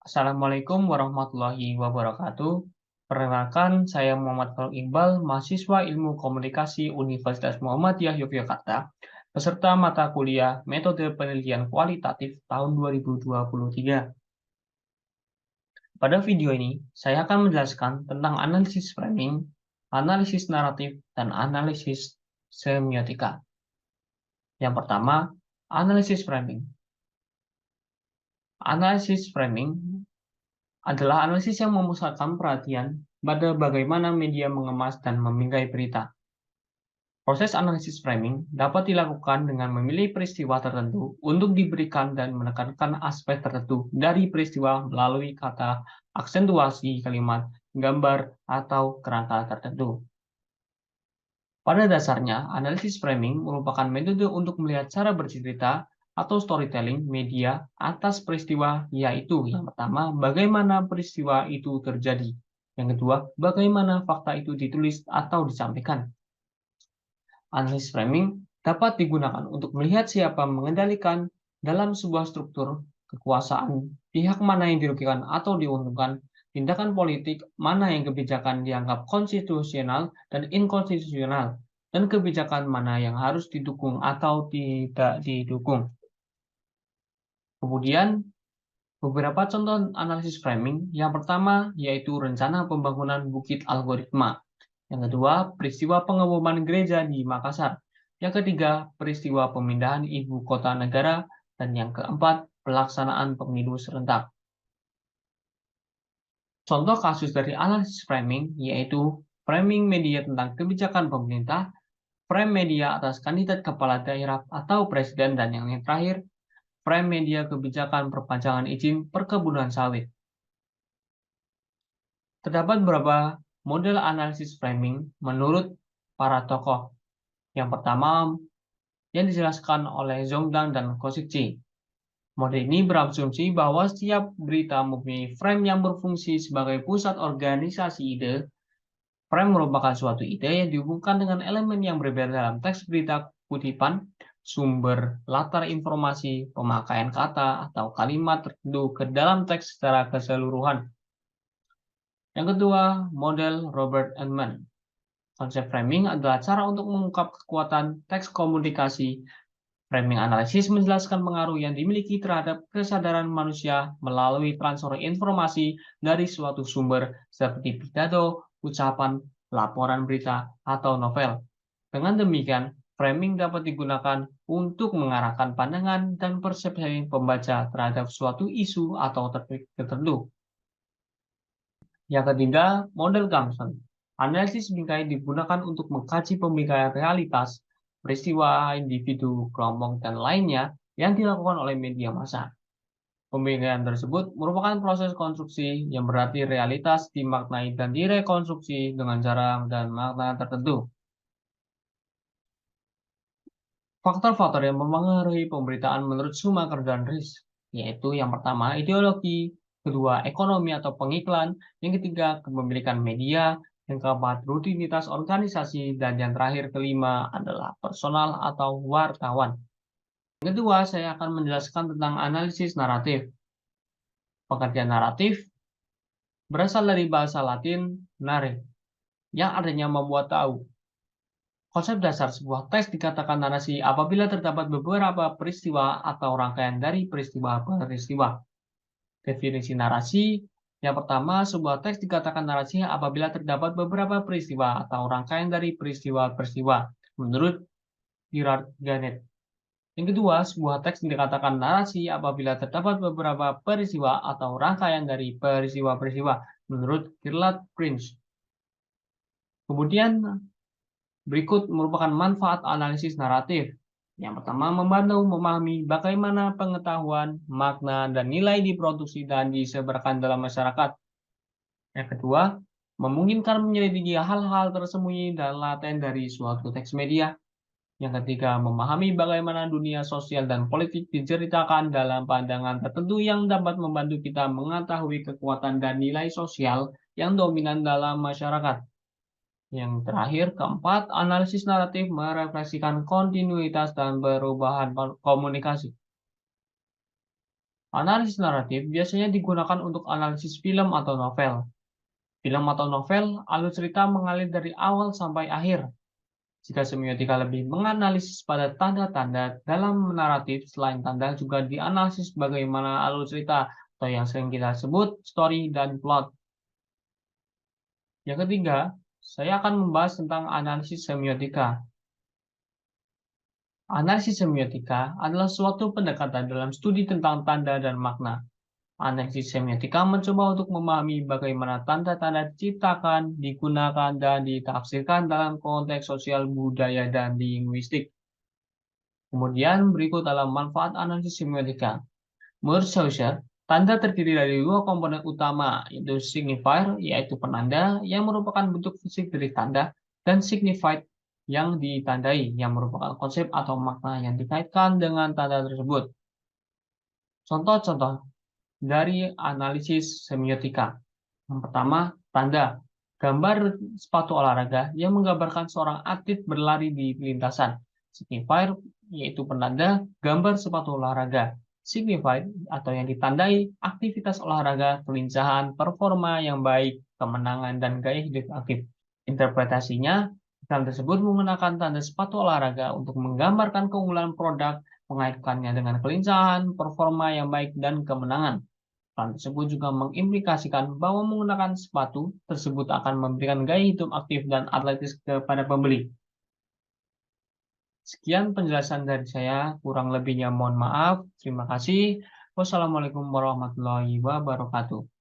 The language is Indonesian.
Assalamualaikum warahmatullahi wabarakatuh. Perkenalkan, saya Muhammad Faruk Iqbal, mahasiswa Ilmu Komunikasi Universitas Muhammadiyah Yogyakarta, peserta mata kuliah Metode Penelitian Kualitatif tahun 2023. Pada video ini, saya akan menjelaskan tentang analisis framing, analisis naratif, dan analisis semiotika. Yang pertama, analisis framing. Analisis framing adalah analisis yang memusatkan perhatian pada bagaimana media mengemas dan memingkai berita. Proses analisis framing dapat dilakukan dengan memilih peristiwa tertentu untuk diberikan dan menekankan aspek tertentu dari peristiwa melalui kata, aksentuasi kalimat, gambar, atau kerangka tertentu. Pada dasarnya, analisis framing merupakan metode untuk melihat cara bercerita atau storytelling media atas peristiwa, yaitu yang pertama, bagaimana peristiwa itu terjadi. Yang kedua, bagaimana fakta itu ditulis atau disampaikan. Analisis framing dapat digunakan untuk melihat siapa mengendalikan dalam sebuah struktur kekuasaan, pihak mana yang dirugikan atau diuntungkan, tindakan politik mana yang kebijakan dianggap konstitusional dan inkonstitusional, dan kebijakan mana yang harus didukung atau tidak didukung. Kemudian, beberapa contoh analisis framing. Yang pertama yaitu rencana pembangunan Bukit Algoritma. Yang kedua, peristiwa pengeboman gereja di Makassar. Yang ketiga, peristiwa pemindahan ibu kota negara. Dan yang keempat, pelaksanaan pemilu serentak. Contoh kasus dari analisis framing yaitu framing media tentang kebijakan pemerintah, frame media atas kandidat kepala daerah atau presiden, dan yang terakhir, frame media kebijakan perpanjangan izin perkebunan sawit. Terdapat beberapa model analisis framing menurut para tokoh. Yang pertama, yang dijelaskan oleh Zongdang dan Kosikci. Model ini berasumsi bahwa setiap berita mempunyai frame yang berfungsi sebagai pusat organisasi ide. Frame merupakan suatu ide yang dihubungkan dengan elemen yang berbeda dalam teks berita, kutipan, sumber, latar informasi, pemakaian kata, atau kalimat tertentu ke dalam teks secara keseluruhan. Yang kedua, model Robert Altman. Konsep framing adalah cara untuk mengungkap kekuatan teks komunikasi. Framing analisis menjelaskan pengaruh yang dimiliki terhadap kesadaran manusia melalui transfer informasi dari suatu sumber seperti pidato, ucapan, laporan berita, atau novel. Dengan demikian, framing dapat digunakan untuk mengarahkan pandangan dan persepsi pembaca terhadap suatu isu atau topik tertentu. Yang ketiga, model Gamson. Analisis bingkai digunakan untuk mengkaji pembingkaian realitas, peristiwa, individu, kelompok, dan lainnya yang dilakukan oleh media massa. Pembingkaian tersebut merupakan proses konstruksi yang berarti realitas dimaknai dan direkonstruksi dengan cara dan makna tertentu. Faktor-faktor yang mempengaruhi pemberitaan menurut Schumacher dan Ries, yaitu yang pertama ideologi, kedua ekonomi atau pengiklan, yang ketiga kepemilikan media, yang keempat rutinitas organisasi, dan yang terakhir kelima adalah personal atau wartawan. Yang kedua, saya akan menjelaskan tentang analisis naratif. Pengertian naratif berasal dari bahasa Latin nare, yang artinya membuat tahu. Konsep dasar sebuah teks dikatakan narasi apabila terdapat beberapa peristiwa atau rangkaian dari peristiwa-peristiwa. Definisi narasi, yang pertama, sebuah teks dikatakan narasi apabila terdapat beberapa peristiwa atau rangkaian dari peristiwa-peristiwa, menurut Gerard Ganet. Yang kedua, sebuah teks dikatakan narasi apabila terdapat beberapa peristiwa atau rangkaian dari peristiwa-peristiwa, menurut Gerald Prince. Kemudian, berikut merupakan manfaat analisis naratif. Yang pertama, membantu memahami bagaimana pengetahuan, makna, dan nilai diproduksi dan disebarkan dalam masyarakat. Yang kedua, memungkinkan menyelidiki hal-hal tersembunyi dan laten dari suatu teks media. Yang ketiga, memahami bagaimana dunia sosial dan politik diceritakan dalam pandangan tertentu yang dapat membantu kita mengetahui kekuatan dan nilai sosial yang dominan dalam masyarakat. Yang terakhir, keempat, analisis naratif merefleksikan kontinuitas dan perubahan komunikasi. Analisis naratif biasanya digunakan untuk analisis film atau novel. Film atau novel, alur cerita mengalir dari awal sampai akhir. Jika semiotika lebih menganalisis pada tanda-tanda dalam naratif, selain tanda juga dianalisis bagaimana alur cerita atau yang sering kita sebut story dan plot. Yang ketiga, saya akan membahas tentang analisis semiotika. Analisis semiotika adalah suatu pendekatan dalam studi tentang tanda dan makna. Analisis semiotika mencoba untuk memahami bagaimana tanda-tanda diciptakan, digunakan, dan ditafsirkan dalam konteks sosial, budaya, dan linguistik. Kemudian berikut adalah manfaat analisis semiotika. Menurut Saussure, tanda terdiri dari dua komponen utama, yaitu signifier, yaitu penanda, yang merupakan bentuk fisik dari tanda, dan signified, yang ditandai, yang merupakan konsep atau makna yang dikaitkan dengan tanda tersebut. Contoh-contoh dari analisis semiotika. Yang pertama, tanda. Gambar sepatu olahraga yang menggambarkan seorang atlet berlari di lintasan. Signifier yaitu penanda gambar sepatu olahraga. Signified atau yang ditandai aktivitas olahraga, kelincahan, performa yang baik, kemenangan, dan gaya hidup aktif. Interpretasinya, iklan tersebut menggunakan tanda sepatu olahraga untuk menggambarkan keunggulan produk, mengaitkannya dengan kelincahan, performa yang baik, dan kemenangan. Iklan tersebut juga mengimplikasikan bahwa menggunakan sepatu tersebut akan memberikan gaya hidup aktif dan atletis kepada pembeli. Sekian penjelasan dari saya, kurang lebihnya mohon maaf. Terima kasih. Wassalamualaikum warahmatullahi wabarakatuh.